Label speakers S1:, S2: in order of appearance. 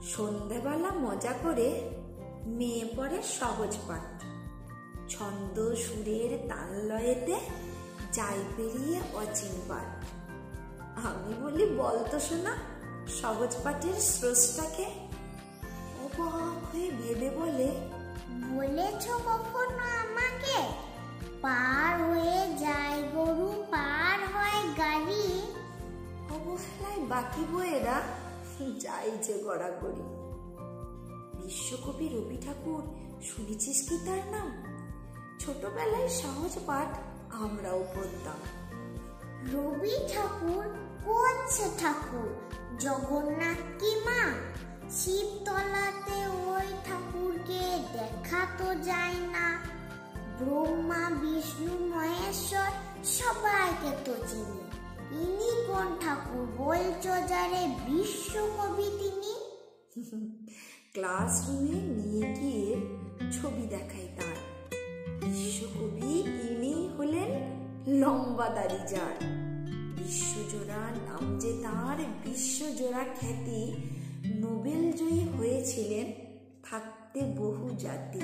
S1: সন্ধ্যাবেলা মজা করে মেয়ে পড়ে সহজ পাঠ। ছন্দ সুরের তাল লয়েতে যাই পেরিয়ে অচিন পাঠ। আমি বলি, বলতো শোনা, সহজ পাঠের স্রষ্টাকে? অবাক হয়ে ভেবে বলে,
S2: বলেছ কখনো আমাকে? পার হয়ে যায় গরু, পার হয় গাড়ি।
S1: অবহেলায় বাকি বইয়েরা যাই যে গড়াগড়ি। বিশ্বকবি রবি ঠাকুর, শুনেছিস কি তার নাম? ছোটবেলায় সহজ পাঠ আমরাও পড়তাম।
S2: রবি ঠাকুর কোন সে ঠাকুর? জগন্নাথ কি মা? শিবতলাতে ওই ঠাকুরকে দেখা তো যায় না। ব্রহ্মা বিষ্ণু মহেশ্বর সবাইকে তো চিনি। ইনি কোন ঠাকুর বলছো যারে বিশ্বকবি তিনি?
S1: ক্লাসরুমে নিয়ে গিয়ে ছবি দেখাই তার। বিশ্বকবি ইনি হলেন লম্বা দাড়ি যার। বিশ্বজোড়া নাম যে তার, বিশ্বজোড়া খ্যাতি। নোবেল জয়ী হয়েছিলেন থাকতে বহু জাতি।